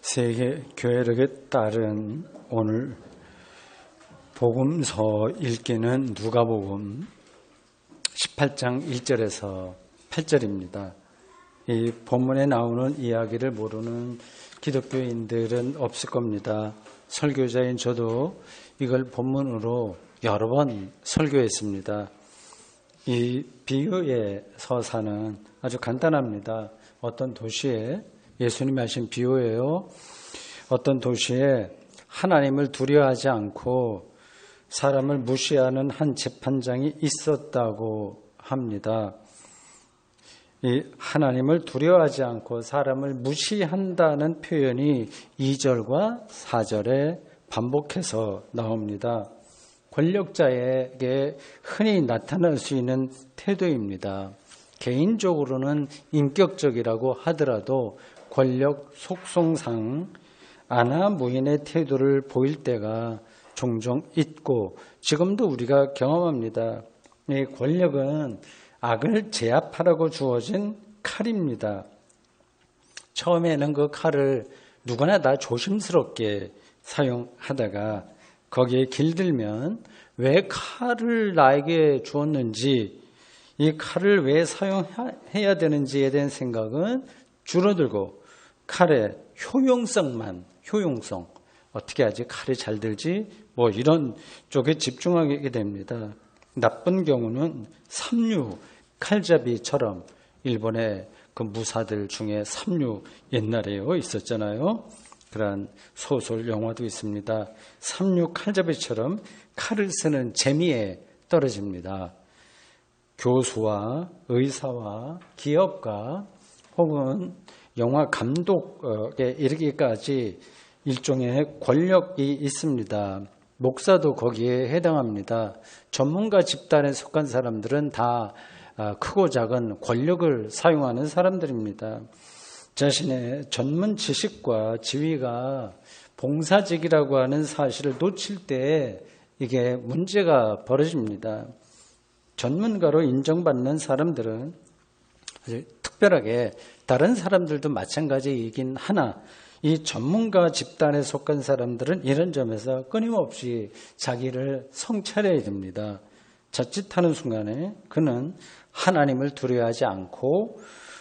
세계 교회력에 따른 오늘 복음서 읽기는 누가복음 18장 1절에서 8절입니다. 이 본문에 나오는 이야기를 모르는 기독교인들은 없을 겁니다. 설교자인 저도 이걸 본문으로 여러 번 설교했습니다. 이 비유의 서사는 아주 간단합니다. 어떤 도시에 예수님이 하신 비유예요. 어떤 도시에 하나님을 두려워하지 않고 사람을 무시하는 한 재판장이 있었다고 합니다. 이 하나님을 두려워하지 않고 사람을 무시한다는 표현이 2절과 4절에 반복해서 나옵니다. 권력자에게 흔히 나타날 수 있는 태도입니다. 개인적으로는 인격적이라고 하더라도 권력 속성상 안하무인의 태도를 보일 때가 종종 있고 지금도 우리가 경험합니다. 이 권력은 악을 제압하라고 주어진 칼입니다. 처음에는 그 칼을 누구나 다 조심스럽게 사용하다가 거기에 길들면 왜 칼을 나에게 주었는지, 이 칼을 왜 사용해야 되는지에 대한 생각은 줄어들고 칼의 효용성, 어떻게 하지? 칼이 잘 들지? 이런 쪽에 집중하게 됩니다. 나쁜 경우는 삼류, 칼잡이처럼 일본의 그 무사들 중에 삼류 옛날에요 있었잖아요. 그러한 소설 영화도 있습니다. 삼류 칼잡이처럼 칼을 쓰는 재미에 떨어집니다. 교수와 의사와 기업가 혹은 영화 감독에 이르기까지 일종의 권력이 있습니다. 목사도 거기에 해당합니다. 전문가 집단에 속한 사람들은 다 크고 작은 권력을 사용하는 사람들입니다. 자신의 전문 지식과 지위가 봉사직이라고 하는 사실을 놓칠 때 이게 문제가 벌어집니다. 전문가로 인정받는 사람들은 특별하게 다른 사람들도 마찬가지이긴 하나 이 전문가 집단에 속한 사람들은 이런 점에서 끊임없이 자기를 성찰해야 됩니다. 자칫하는 순간에 그는 하나님을 두려워하지 않고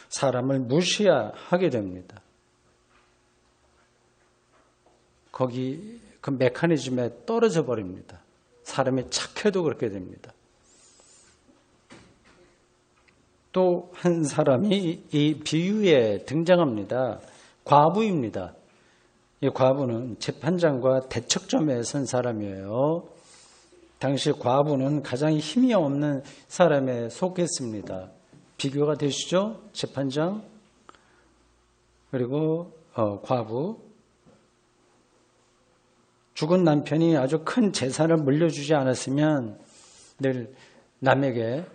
사람을 무시하게 됩니다. 거기 그 메커니즘에 떨어져 버립니다. 사람이 착해도 그렇게 됩니다. 또 한 사람이 이 비유에 등장합니다. 과부입니다. 이 과부는 재판장과 대척점에 선 사람이에요. 당시 과부는 가장 힘이 없는 사람에 속했습니다. 비교가 되시죠? 재판장 그리고 과부. 죽은 남편이 아주 큰 재산을 물려주지 않았으면 늘 남에게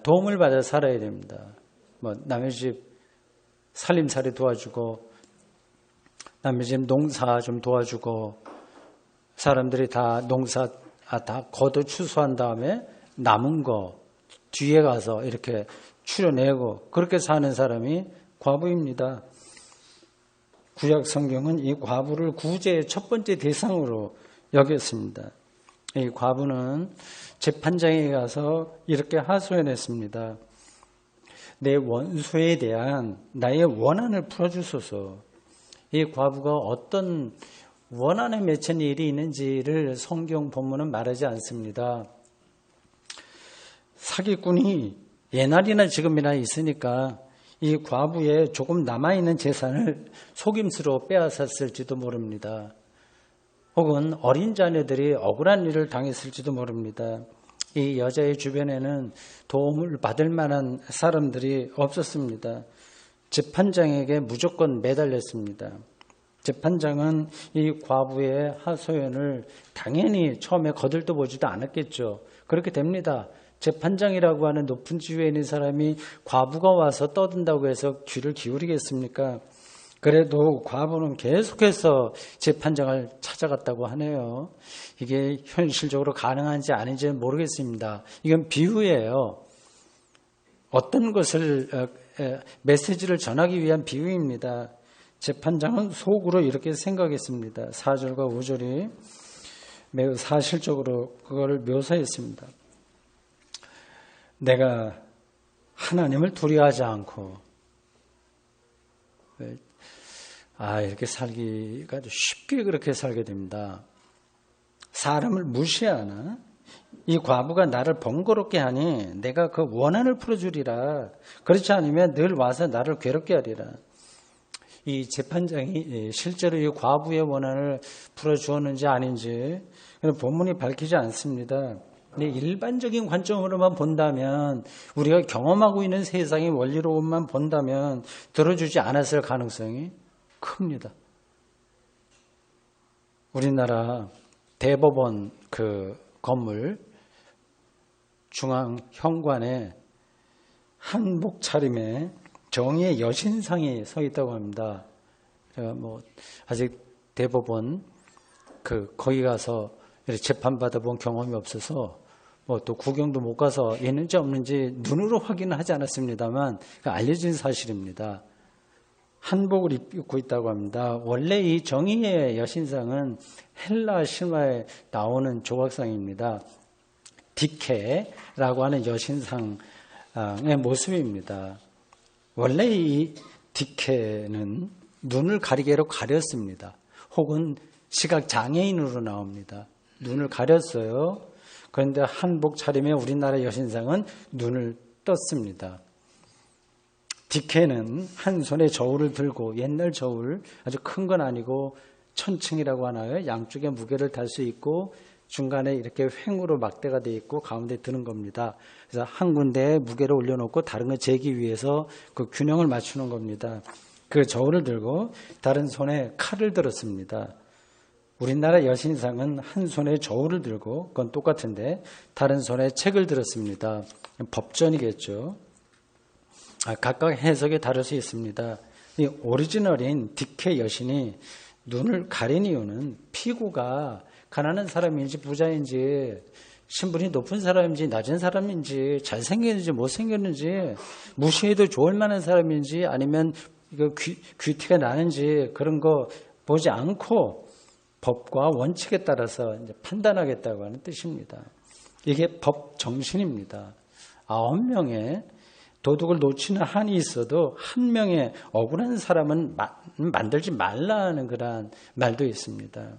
도움을 받아 살아야 됩니다. 남의 집 살림살이 도와주고 남의 집 농사 좀 도와주고 사람들이 다 농사 다 걷어 추수한 다음에 남은 거 뒤에 가서 이렇게 추려내고 그렇게 사는 사람이 과부입니다. 구약 성경은 이 과부를 구제의 첫 번째 대상으로 여겼습니다. 이 과부는 재판장에 가서 이렇게 하소연했습니다. 내 원수에 대한 나의 원한을 풀어주소서. 이 과부가 어떤 원한에 맺힌 일이 있는지를 성경 본문은 말하지 않습니다. 사기꾼이 옛날이나 지금이나 있으니까 이 과부의 조금 남아있는 재산을 속임수로 빼앗았을지도 모릅니다. 혹은 어린 자녀들이 억울한 일을 당했을지도 모릅니다. 이 여자의 주변에는 도움을 받을 만한 사람들이 없었습니다. 재판장에게 무조건 매달렸습니다. 재판장은 이 과부의 하소연을 당연히 처음에 거들떠 보지도 않았겠죠. 그렇게 됩니다. 재판장이라고 하는 높은 지위에 있는 사람이 과부가 와서 떠든다고 해서 귀를 기울이겠습니까? 그래도 과부는 계속해서 재판장을 찾아갔다고 하네요. 이게 현실적으로 가능한지 아닌지는 모르겠습니다. 이건 비유예요. 어떤 것을 메시지를 전하기 위한 비유입니다. 재판장은 속으로 이렇게 생각했습니다. 4절과 5절이 매우 사실적으로 그거를 묘사했습니다. 내가 하나님을 두려워하지 않고 이렇게 살기가 쉽게 그렇게 살게 됩니다. 사람을 무시하나 이 과부가 나를 번거롭게 하니 내가 그 원한을 풀어주리라. 그렇지 않으면 늘 와서 나를 괴롭게 하리라. 이 재판장이 실제로 이 과부의 원한을 풀어주었는지 아닌지 본문이 밝히지 않습니다. 일반적인 관점으로만 본다면, 우리가 경험하고 있는 세상의 원리로만 본다면 들어주지 않았을 가능성이 큽니다. 우리나라 대법원 그 건물 중앙 현관에 한복 차림에 정의의 여신상이 서 있다고 합니다. 제가 아직 대법원 거기 가서 재판 받아본 경험이 없어서 또 구경도 못 가서 있는지 없는지 눈으로 확인은 하지 않았습니다만 알려진 사실입니다. 한복을 입고 있다고 합니다. 원래 이 정의의 여신상은 헬라 신화에 나오는 조각상입니다. 디케라고 하는 여신상의 모습입니다. 원래 이 디케는 눈을 가리개로 가렸습니다. 혹은 시각 장애인으로 나옵니다. 눈을 가렸어요. 그런데 한복 차림의 우리나라 여신상은 눈을 떴습니다. 디케는 한 손에 저울을 들고, 옛날 저울, 아주 큰 건 아니고 천층이라고 하나요? 양쪽에 무게를 달 수 있고 중간에 이렇게 횡으로 막대가 되어 있고 가운데 드는 겁니다. 그래서 한 군데에 무게를 올려놓고 다른 걸 재기 위해서 그 균형을 맞추는 겁니다. 그 저울을 들고 다른 손에 칼을 들었습니다. 우리나라 여신상은 한 손에 저울을 들고, 그건 똑같은데 다른 손에 책을 들었습니다. 법전이겠죠. 각각 해석이 다를 수 있습니다. 이 오리지널인 디케 여신이 눈을 가린 이유는 피고가 가난한 사람인지 부자인지, 신분이 높은 사람인지 낮은 사람인지, 잘생겼는지 못생겼는지, 무시해도 좋을 만한 사람인지, 아니면 이거 귀티가 나는지 그런 거 보지 않고 법과 원칙에 따라서 이제 판단하겠다고 하는 뜻입니다. 이게 법 정신입니다. 9명의 도둑을 놓치는 한이 있어도 한 명의 억울한 사람은 만들지 말라는 그런 말도 있습니다.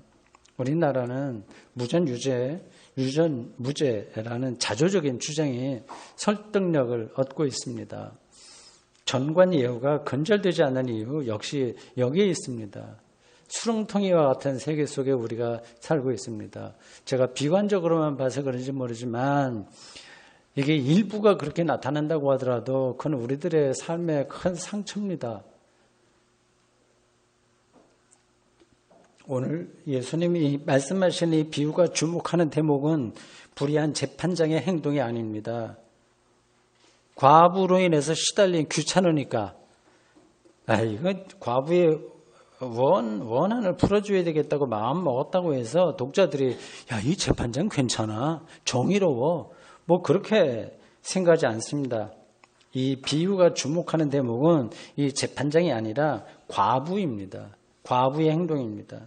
우리나라는 무전유죄, 유전무죄라는 자조적인 주장이 설득력을 얻고 있습니다. 전관 예우가 근절되지 않는 이유 역시 여기에 있습니다. 수렁텅이와 같은 세계 속에 우리가 살고 있습니다. 제가 비관적으로만 봐서 그런지 모르지만 이게 일부가 그렇게 나타난다고 하더라도 그건 우리들의 삶의 큰 상처입니다. 오늘 예수님이 말씀하신 이 비유가 주목하는 대목은 불의한 재판장의 행동이 아닙니다. 과부로 인해서 시달린 귀찮으니까 이거 과부의 원한을 풀어줘야 되겠다고 마음 먹었다고 해서 독자들이 이 재판장 괜찮아, 정의로워, 그렇게 생각하지 않습니다. 이 비유가 주목하는 대목은 이 재판장이 아니라 과부입니다. 과부의 행동입니다.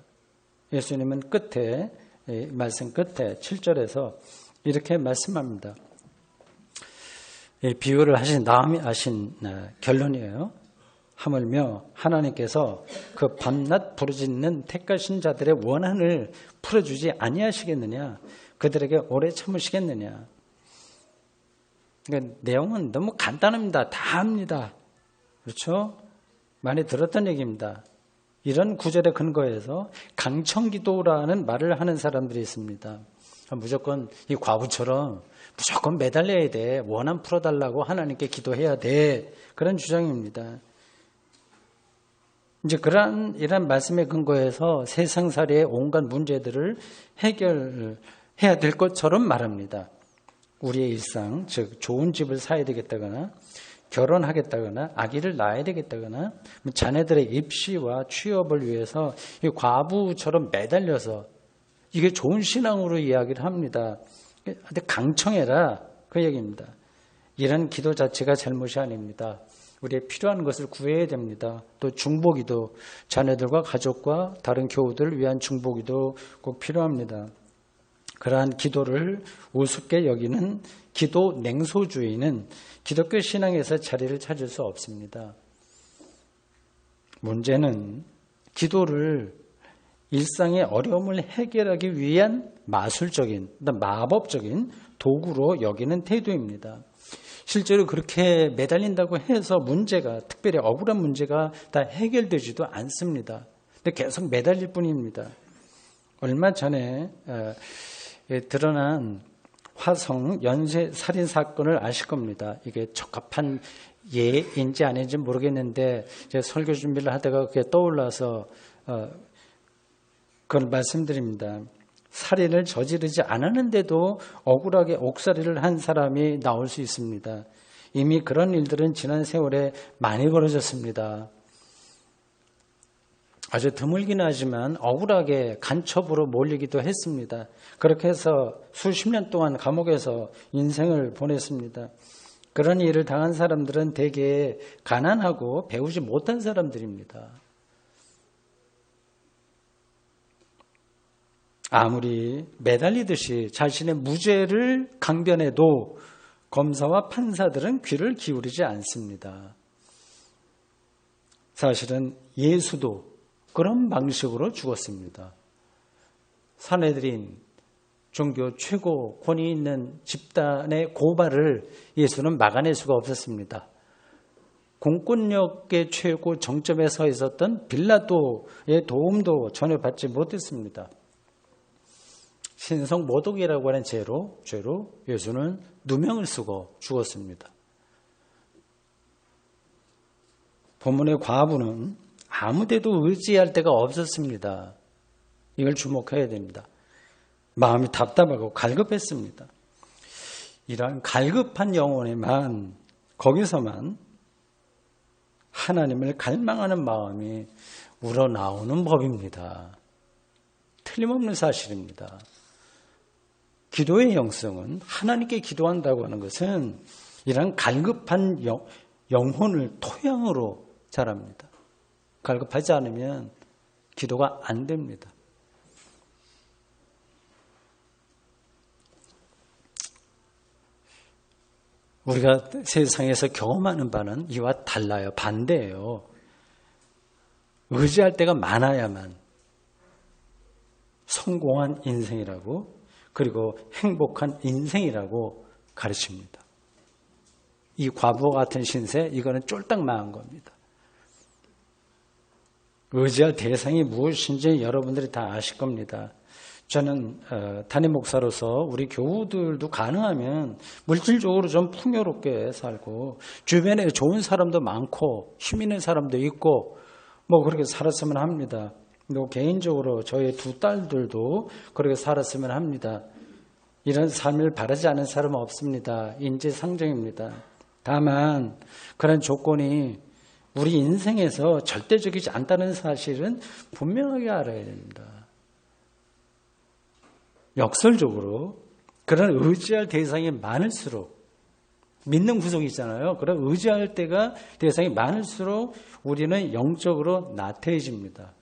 예수님은 끝에, 말씀 끝에 7절에서 이렇게 말씀합니다. 비유를 하신 다음에 하신 결론이에요. 하물며 하나님께서 그 밤낮 부르짖는 택하신 자들의 원한을 풀어주지 아니하시겠느냐? 그들에게 오래 참으시겠느냐? 그러니까 내용은 너무 간단합니다. 다 합니다. 그렇죠? 많이 들었던 얘기입니다. 이런 구절에 근거해서 강청기도라는 말을 하는 사람들이 있습니다. 무조건 이 과부처럼 무조건 매달려야 돼. 원한 풀어달라고 하나님께 기도해야 돼. 그런 주장입니다. 이제 이런 말씀에 근거해서 세상살이의 온갖 문제들을 해결해야 될 것처럼 말합니다. 우리의 일상, 즉 좋은 집을 사야 되겠다거나 결혼하겠다거나 아기를 낳아야 되겠다거나 자녀들의 입시와 취업을 위해서 이 과부처럼 매달려서 이게 좋은 신앙으로 이야기를 합니다. 근데 강청해라 그 얘기입니다. 이런 기도 자체가 잘못이 아닙니다. 우리의 필요한 것을 구해야 됩니다. 또 중보기도, 자녀들과 가족과 다른 교우들을 위한 중보기도 꼭 필요합니다. 그러한 기도를 우습게 여기는 기도 냉소주의는 기독교 신앙에서 자리를 찾을 수 없습니다. 문제는 기도를 일상의 어려움을 해결하기 위한 마술적인, 마법적인 도구로 여기는 태도입니다. 실제로 그렇게 매달린다고 해서 문제가, 특별히 억울한 문제가 다 해결되지도 않습니다. 근데 계속 매달릴 뿐입니다. 얼마 전에 드러난 화성 연쇄 살인 사건을 아실 겁니다. 이게 적합한 예인지 아닌지 모르겠는데 제가 설교 준비를 하다가 그게 떠올라서 그걸 말씀드립니다. 살인을 저지르지 않았는데도 억울하게 옥살이를 한 사람이 나올 수 있습니다. 이미 그런 일들은 지난 세월에 많이 벌어졌습니다. 아주 드물긴 하지만 억울하게 간첩으로 몰리기도 했습니다. 그렇게 해서 수십 년 동안 감옥에서 인생을 보냈습니다. 그런 일을 당한 사람들은 대개 가난하고 배우지 못한 사람들입니다. 아무리 매달리듯이 자신의 무죄를 강변해도 검사와 판사들은 귀를 기울이지 않습니다. 사실은 예수도 그런 방식으로 죽었습니다. 산헤드린 종교 최고 권위 있는 집단의 고발을 예수는 막아낼 수가 없었습니다. 공권력의 최고 정점에 서 있었던 빌라도의 도움도 전혀 받지 못했습니다. 신성 모독이라고 하는 죄로 예수는 누명을 쓰고 죽었습니다. 본문의 과부는 아무데도 의지할 데가 없었습니다. 이걸 주목해야 됩니다. 마음이 답답하고 갈급했습니다. 이러한 갈급한 영혼에만, 거기서만 하나님을 갈망하는 마음이 우러나오는 법입니다. 틀림없는 사실입니다. 기도의 영성은, 하나님께 기도한다고 하는 것은 이러한 갈급한 영혼을 토양으로 자랍니다. 갈급하지 않으면 기도가 안 됩니다. 우리가 세상에서 경험하는 바는 이와 달라요. 반대예요. 의지할 때가 많아야만 성공한 인생이라고, 그리고 행복한 인생이라고 가르칩니다. 이 과부와 같은 신세, 이거는 쫄딱 망한 겁니다. 의지할 대상이 무엇인지 여러분들이 다 아실 겁니다. 저는 담임 목사로서 우리 교우들도 가능하면 물질적으로 좀 풍요롭게 살고 주변에 좋은 사람도 많고 힘 있는 사람도 있고 그렇게 살았으면 합니다. 또 개인적으로 저희 두 딸들도 그렇게 살았으면 합니다. 이런 삶을 바라지 않은 사람은 없습니다. 인지상정입니다. 다만 그런 조건이 우리 인생에서 절대적이지 않다는 사실은 분명하게 알아야 됩니다. 역설적으로 그런 의지할 대상이 많을수록, 믿는 구석이 있잖아요. 그런 의지할 때가 대상이 많을수록 우리는 영적으로 나태해집니다.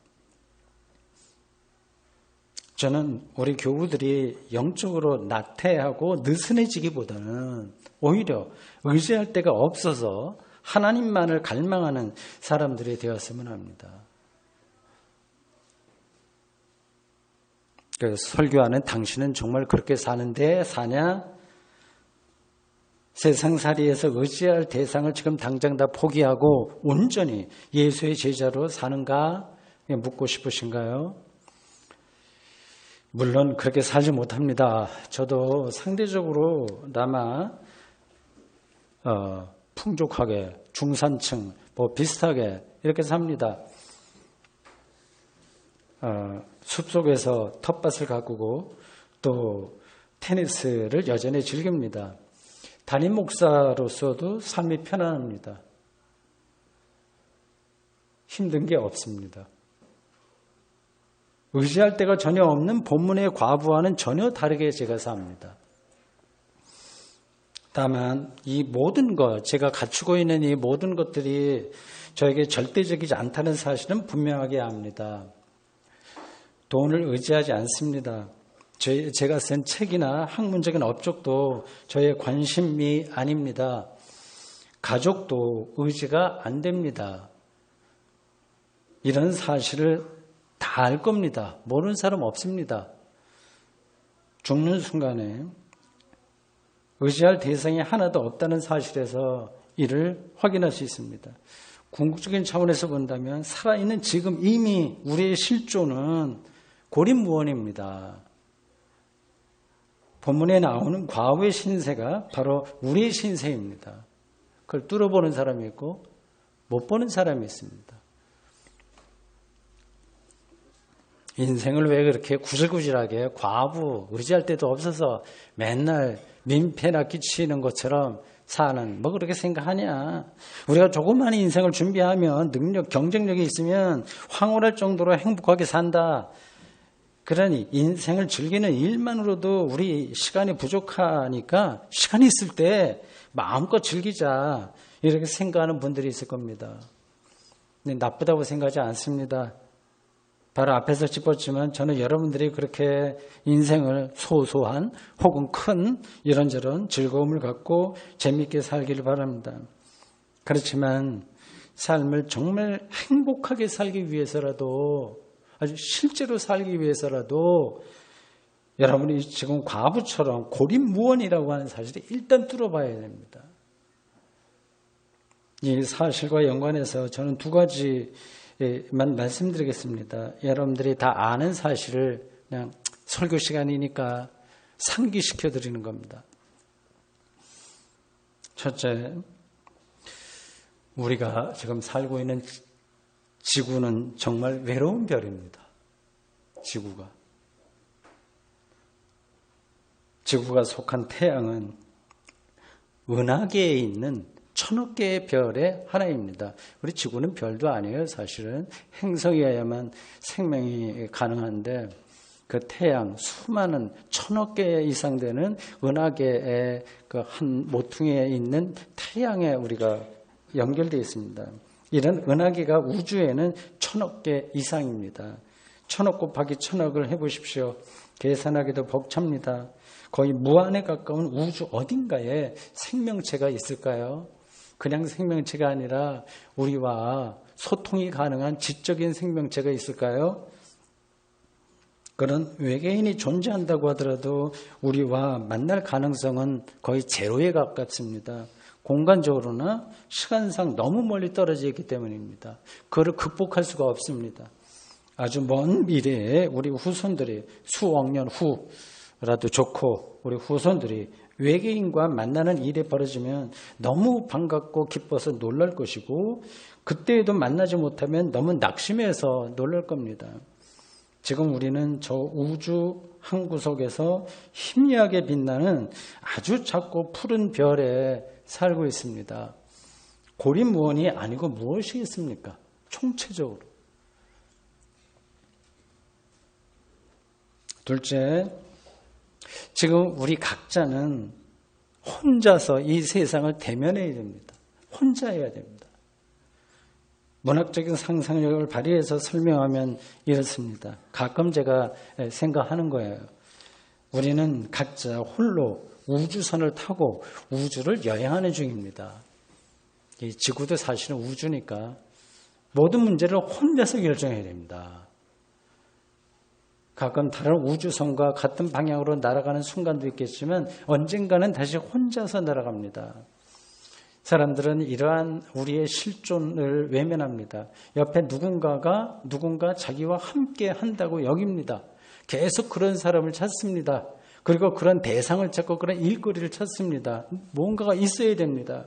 저는 우리 교우들이 영적으로 나태하고 느슨해지기보다는 오히려 의지할 데가 없어서 하나님만을 갈망하는 사람들이 되었으면 합니다. 그래서 설교하는 당신은 정말 그렇게 사는데 사냐? 세상살이에서 의지할 대상을 지금 당장 다 포기하고 온전히 예수의 제자로 사는가? 묻고 싶으신가요? 물론 그렇게 살지 못합니다. 저도 상대적으로 남아 풍족하게 중산층 비슷하게 이렇게 삽니다. 숲속에서 텃밭을 가꾸고 또 테니스를 여전히 즐깁니다. 담임 목사로서도 삶이 편안합니다. 힘든 게 없습니다. 의지할 데가 전혀 없는 본문의 과부와는 전혀 다르게 제가 삽니다. 다만 이 모든 것, 제가 갖추고 있는 이 모든 것들이 저에게 절대적이지 않다는 사실은 분명하게 압니다. 돈을 의지하지 않습니다. 제가 쓴 책이나 학문적인 업적도 저의 관심이 아닙니다. 가족도 의지가 안 됩니다. 이런 사실을 다 알 겁니다. 모르는 사람 없습니다. 죽는 순간에 의지할 대상이 하나도 없다는 사실에서 이를 확인할 수 있습니다. 궁극적인 차원에서 본다면 살아있는 지금 이미 우리의 실존은 고립무원입니다. 본문에 나오는 과거의 신세가 바로 우리의 신세입니다. 그걸 뚫어보는 사람이 있고 못 보는 사람이 있습니다. 인생을 왜 그렇게 구질구질하게 과부 의지할 데도 없어서 맨날 민폐나 끼치는 것처럼 사는 뭐 그렇게 생각하냐. 우리가 조그마한 인생을 준비하면 능력, 경쟁력이 있으면 황홀할 정도로 행복하게 산다. 그러니 인생을 즐기는 일만으로도 우리 시간이 부족하니까 시간이 있을 때 마음껏 즐기자 이렇게 생각하는 분들이 있을 겁니다. 근데 나쁘다고 생각하지 않습니다. 바로 앞에서 짚었지만 저는 여러분들이 그렇게 인생을 소소한 혹은 큰 이런저런 즐거움을 갖고 재미있게 살기를 바랍니다. 그렇지만 삶을 정말 행복하게 살기 위해서라도 아주 실제로 살기 위해서라도 여러분이 지금 과부처럼 고립무원이라고 하는 사실을 일단 뚫어봐야 됩니다. 이 사실과 연관해서 저는 두 가지만 말씀드리겠습니다. 여러분들이 다 아는 사실을 그냥 설교 시간이니까 상기시켜 드리는 겁니다. 첫째, 우리가 지금 살고 있는 지구는 정말 외로운 별입니다. 지구가 속한 태양은 은하계에 있는 1000억 개의 별의 하나입니다. 우리 지구는 별도 아니에요. 사실은 행성이어야만 생명이 가능한데 그 태양 수많은 1000억 개 이상 되는 은하계의 그 한 모퉁이에 있는 태양에 우리가 연결되어 있습니다. 이런 은하계가 우주에는 1000억 개 이상입니다. 1000억 곱하기 1000억을 해보십시오. 계산하기도 벅찹니다. 거의 무한에 가까운 우주 어딘가에 생명체가 있을까요? 그냥 생명체가 아니라 우리와 소통이 가능한 지적인 생명체가 있을까요? 그런 외계인이 존재한다고 하더라도 우리와 만날 가능성은 거의 제로에 가깝습니다. 공간적으로나 시간상 너무 멀리 떨어져 있기 때문입니다. 그걸 극복할 수가 없습니다. 아주 먼 미래에 우리 후손들이 수억 년 후라도 좋고 우리 후손들이 외계인과 만나는 일이 벌어지면 너무 반갑고 기뻐서 놀랄 것이고 그때에도 만나지 못하면 너무 낙심해서 놀랄 겁니다. 지금 우리는 저 우주 한 구석에서 희미하게 빛나는 아주 작고 푸른 별에 살고 있습니다. 고립무원이 아니고 무엇이겠습니까? 총체적으로. 둘째, 지금 우리 각자는 혼자서 이 세상을 대면해야 됩니다. 혼자 해야 됩니다. 문학적인 상상력을 발휘해서 설명하면 이렇습니다. 가끔 제가 생각하는 거예요. 우리는 각자 홀로 우주선을 타고 우주를 여행하는 중입니다. 이 지구도 사실은 우주니까 모든 문제를 혼자서 결정해야 됩니다. 가끔 다른 우주선과 같은 방향으로 날아가는 순간도 있겠지만 언젠가는 다시 혼자서 날아갑니다. 사람들은 이러한 우리의 실존을 외면합니다. 옆에 누군가 자기와 함께 한다고 여깁니다. 계속 그런 사람을 찾습니다. 그리고 그런 대상을 찾고 그런 일거리를 찾습니다. 뭔가가 있어야 됩니다.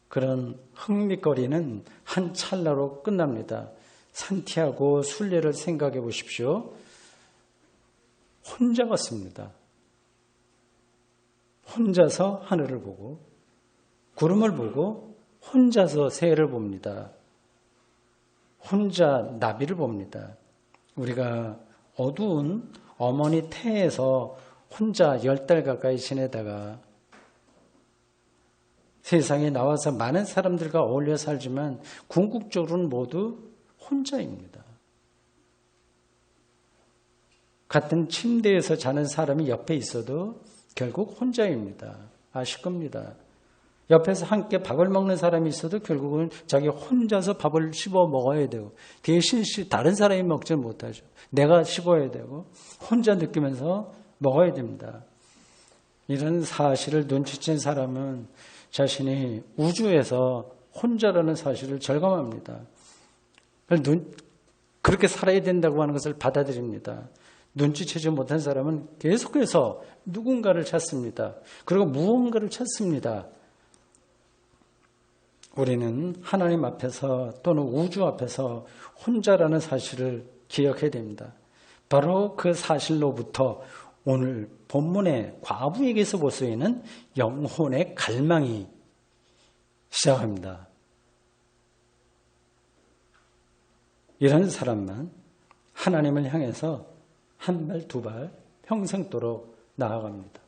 그런 흥미거리는 한 찰나로 끝납니다. 산티아고 순례를 생각해 보십시오. 혼자 갔습니다. 혼자서 하늘을 보고 구름을 보고 혼자서 새를 봅니다. 혼자 나비를 봅니다. 우리가 어두운 어머니 태에서 혼자 10달 가까이 지내다가 세상에 나와서 많은 사람들과 어울려 살지만 궁극적으로는 모두 혼자입니다. 같은 침대에서 자는 사람이 옆에 있어도 결국 혼자입니다. 아실 겁니다. 옆에서 함께 밥을 먹는 사람이 있어도 결국은 자기 혼자서 밥을 씹어 먹어야 되고 대신 다른 사람이 먹지 못하죠. 내가 씹어야 되고 혼자 느끼면서 먹어야 됩니다. 이런 사실을 눈치챈 사람은 자신이 우주에서 혼자라는 사실을 절감합니다. 그렇게 살아야 된다고 하는 것을 받아들입니다. 눈치채지 못한 사람은 계속해서 누군가를 찾습니다. 그리고 무언가를 찾습니다. 우리는 하나님 앞에서 또는 우주 앞에서 혼자라는 사실을 기억해야 됩니다. 바로 그 사실로부터 오늘 본문의 과부에게서 볼 수 있는 영혼의 갈망이 시작합니다. 이런 사람만 하나님을 향해서 한 발, 두 발 평생도록 나아갑니다.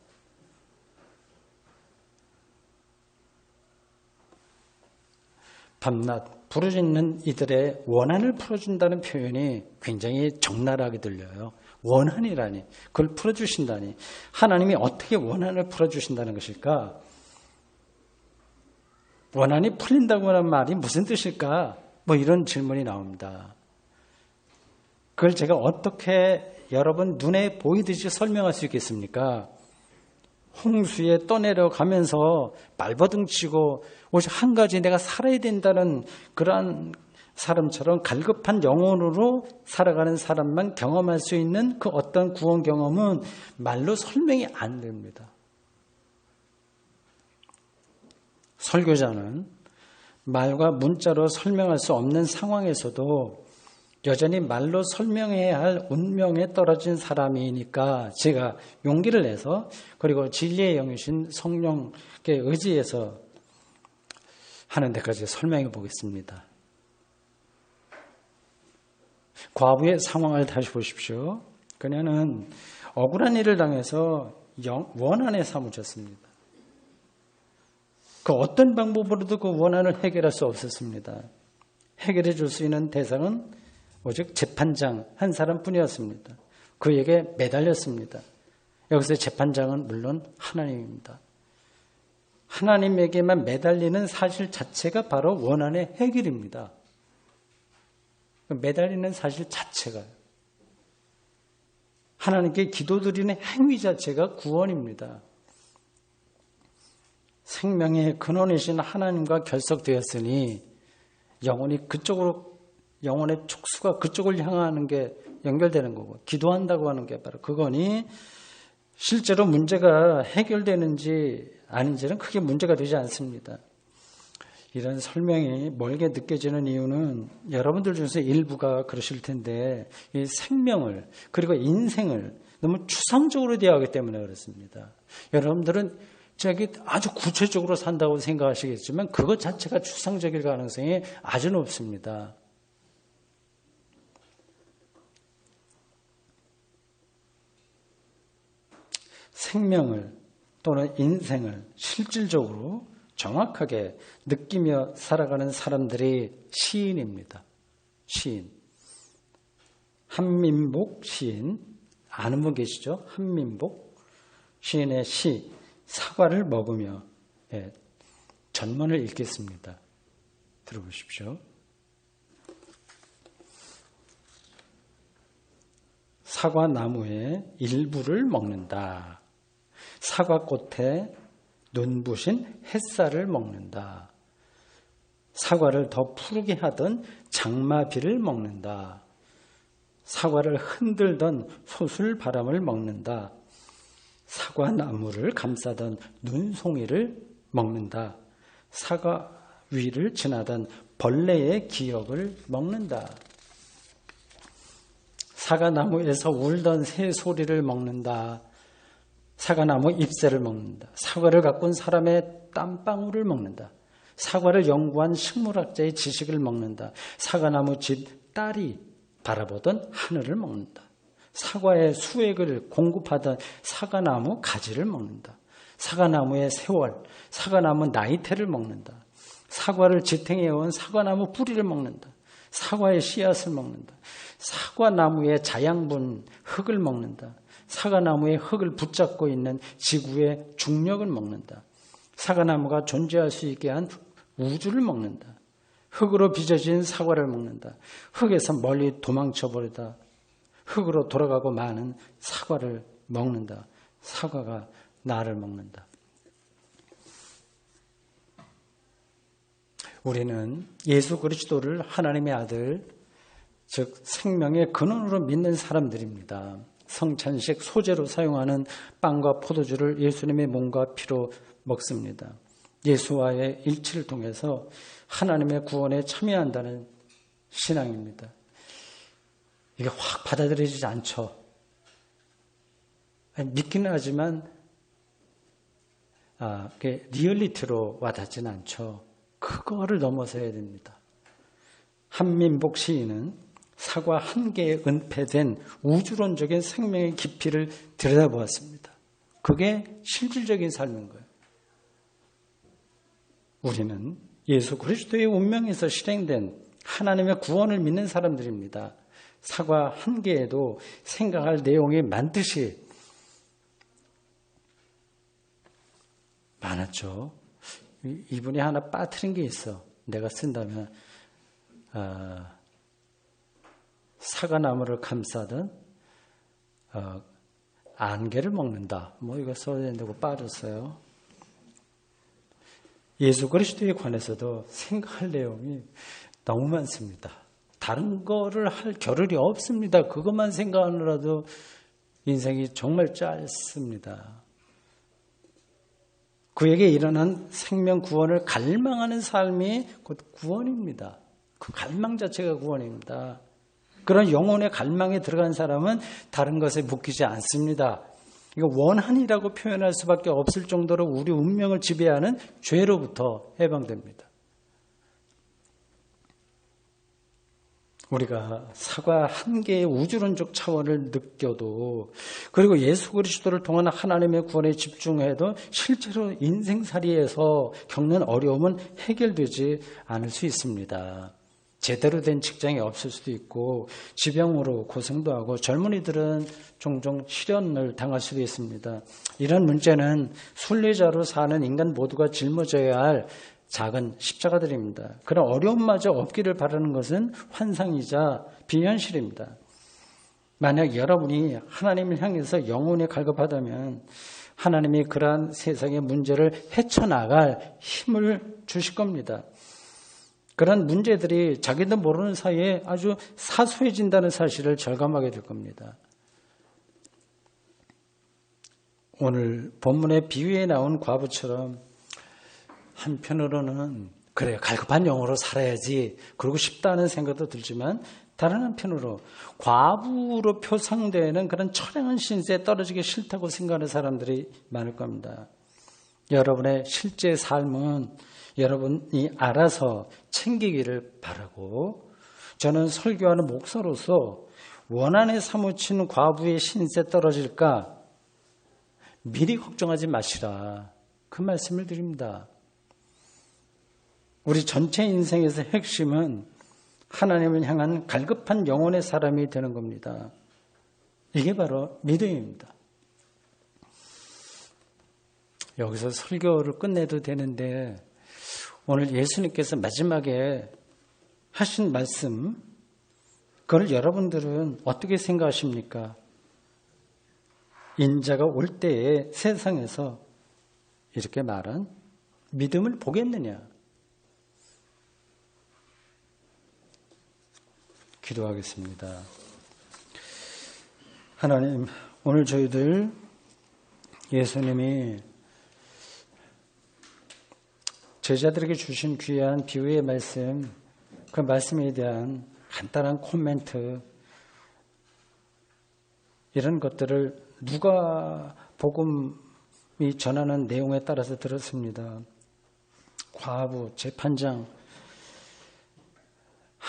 밤낮 부르짖는 이들의 원한을 풀어준다는 표현이 굉장히 적나라하게 들려요. 원한이라니, 그걸 풀어주신다니. 하나님이 어떻게 원한을 풀어주신다는 것일까? 원한이 풀린다고 하는 말이 무슨 뜻일까? 뭐 이런 질문이 나옵니다. 그걸 제가 어떻게 여러분 눈에 보이듯이 설명할 수 있겠습니까? 홍수에 떠내려가면서 발버둥 치고 오직 한 가지 내가 살아야 된다는 그러한 사람처럼 갈급한 영혼으로 살아가는 사람만 경험할 수 있는 그 어떤 구원 경험은 말로 설명이 안 됩니다. 설교자는 말과 문자로 설명할 수 없는 상황에서도 여전히 말로 설명해야 할 운명에 떨어진 사람이니까 제가 용기를 내서 그리고 진리의 영이신 성령께 의지해서 하는 데까지 설명해 보겠습니다. 과부의 상황을 다시 보십시오. 그녀는 억울한 일을 당해서 원한에 사무쳤습니다. 그 어떤 방법으로도 그 원한을 해결할 수 없었습니다. 해결해 줄 수 있는 대상은 오직 재판장 한 사람뿐이었습니다. 그에게 매달렸습니다. 여기서 재판장은 물론 하나님입니다. 하나님에게만 매달리는 사실 자체가 바로 원한의 해결입니다. 매달리는 사실 자체가 하나님께 기도드리는 행위 자체가 구원입니다. 생명의 근원이신 하나님과 결속되었으니 영혼의 촉수가 그쪽을 향하는 게 연결되는 거고 기도한다고 하는 게 바로 그거니 실제로 문제가 해결되는지 아닌지는 크게 문제가 되지 않습니다. 이런 설명이 멀게 느껴지는 이유는 여러분들 중에서 일부가 그러실 텐데 이 생명을 그리고 인생을 너무 추상적으로 대하기 때문에 그렇습니다. 여러분들은 저기 아주 구체적으로 산다고 생각하시겠지만 그것 자체가 추상적일 가능성이 아주 높습니다. 생명을 또는 인생을 실질적으로 정확하게 느끼며 살아가는 사람들이 시인입니다. 시인. 한민복 시인. 아는 분 계시죠? 한민복 시인의 시 사과를 먹으며 전문을 읽겠습니다. 들어보십시오. 사과나무의 일부를 먹는다. 사과꽃에 눈부신 햇살을 먹는다. 사과를 더 푸르게 하던 장마비를 먹는다. 사과를 흔들던 소술바람을 먹는다. 사과나무를 감싸던 눈송이를 먹는다. 사과 위를 지나던 벌레의 기억을 먹는다. 사과나무에서 울던 새 소리를 먹는다. 사과나무 잎새를 먹는다. 사과를 가꾼 사람의 땀방울을 먹는다. 사과를 연구한 식물학자의 지식을 먹는다. 사과나무 집 딸이 바라보던 하늘을 먹는다. 사과의 수액을 공급하던 사과나무 가지를 먹는다. 사과나무의 세월, 사과나무 나이테를 먹는다. 사과를 지탱해온 사과나무 뿌리를 먹는다. 사과의 씨앗을 먹는다. 사과나무의 자양분 흙을 먹는다. 사과나무의 흙을 붙잡고 있는 지구의 중력을 먹는다. 사과나무가 존재할 수 있게 한 우주를 먹는다. 흙으로 빚어진 사과를 먹는다. 흙에서 멀리 도망쳐버리다 흙으로 돌아가고 마는 사과를 먹는다. 사과가 나를 먹는다. 우리는 예수 그리스도를 하나님의 아들, 즉 생명의 근원으로 믿는 사람들입니다. 성찬식 소재로 사용하는 빵과 포도주를 예수님의 몸과 피로 먹습니다. 예수와의 일치를 통해서 하나님의 구원에 참여한다는 신앙입니다. 이게 확 받아들여지지 않죠. 믿기는 하지만 그게 리얼리티로 와닿지는 않죠. 그거를 넘어서야 됩니다. 한민복 시인은 사과 한 개에 은폐된 우주론적인 생명의 깊이를 들여다보았습니다. 그게 실질적인 삶인 거예요. 우리는 예수 그리스도의 운명에서 실행된 하나님의 구원을 믿는 사람들입니다. 사과 한 개에도 생각할 내용이 많듯이 많았죠. 이분이 하나 빠뜨린 게 있어. 내가 쓴다면 사과나무를 감싸던 안개를 먹는다. 이거 써야 된다고 빠졌어요. 예수 그리스도에 관해서도 생각할 내용이 너무 많습니다. 다른 거를 할 겨를이 없습니다. 그것만 생각하느라도 인생이 정말 짧습니다. 그에게 일어난 생명 구원을 갈망하는 삶이 곧 구원입니다. 그 갈망 자체가 구원입니다. 그런 영혼의 갈망에 들어간 사람은 다른 것에 묶이지 않습니다. 이거 원한이라고 표현할 수밖에 없을 정도로 우리 운명을 지배하는 죄로부터 해방됩니다. 우리가 사과 한 개의 우주론적 차원을 느껴도, 그리고 예수 그리스도를 통한 하나님의 구원에 집중해도 실제로 인생살이에서 겪는 어려움은 해결되지 않을 수 있습니다. 제대로 된 직장이 없을 수도 있고, 지병으로 고생도 하고, 젊은이들은 종종 실연을 당할 수도 있습니다. 이런 문제는 순례자로 사는 인간 모두가 짊어져야 할 작은 십자가들입니다. 그런 어려움마저 없기를 바라는 것은 환상이자 비현실입니다. 만약 여러분이 하나님을 향해서 영혼이 갈급하다면 하나님이 그러한 세상의 문제를 헤쳐나갈 힘을 주실 겁니다. 그런 문제들이 자기도 모르는 사이에 아주 사소해진다는 사실을 절감하게 될 겁니다. 오늘 본문의 비유에 나온 과부처럼 한편으로는 그래 갈급한 영혼으로 살아야지 그러고 싶다는 생각도 들지만, 다른 한편으로 과부로 표상되는 그런 처량한 신세에 떨어지기 싫다고 생각하는 사람들이 많을 겁니다. 여러분의 실제 삶은 여러분이 알아서 챙기기를 바라고, 저는 설교하는 목사로서 원한에 사무친 과부의 신세 떨어질까 미리 걱정하지 마시라, 그 말씀을 드립니다. 우리 전체 인생에서 핵심은 하나님을 향한 갈급한 영혼의 사람이 되는 겁니다. 이게 바로 믿음입니다. 여기서 설교를 끝내도 되는데, 오늘 예수님께서 마지막에 하신 말씀, 그걸 여러분들은 어떻게 생각하십니까? 인자가 올 때에 세상에서 이렇게 말한 믿음을 보겠느냐? 기도하겠습니다. 하나님, 오늘 저희들 예수님이 제자들에게 주신 귀한 비유의 말씀, 그 말씀에 대한 간단한 코멘트, 이런 것들을 누가 복음이 전하는 내용에 따라서 들었습니다. 과부, 재판장,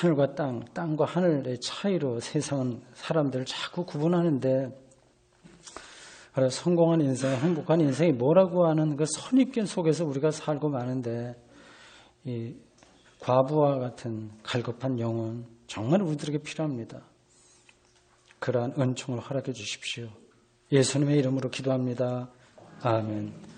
하늘과 땅과 하늘의 차이로 세상은 사람들을 자꾸 구분하는데, 성공한 인생, 행복한 인생이 뭐라고 하는 그 선입견 속에서 우리가 살고 마는데, 이 과부와 같은 갈급한 영혼 정말 우리들에게 필요합니다. 그러한 은총을 허락해 주십시오. 예수님의 이름으로 기도합니다. 아멘.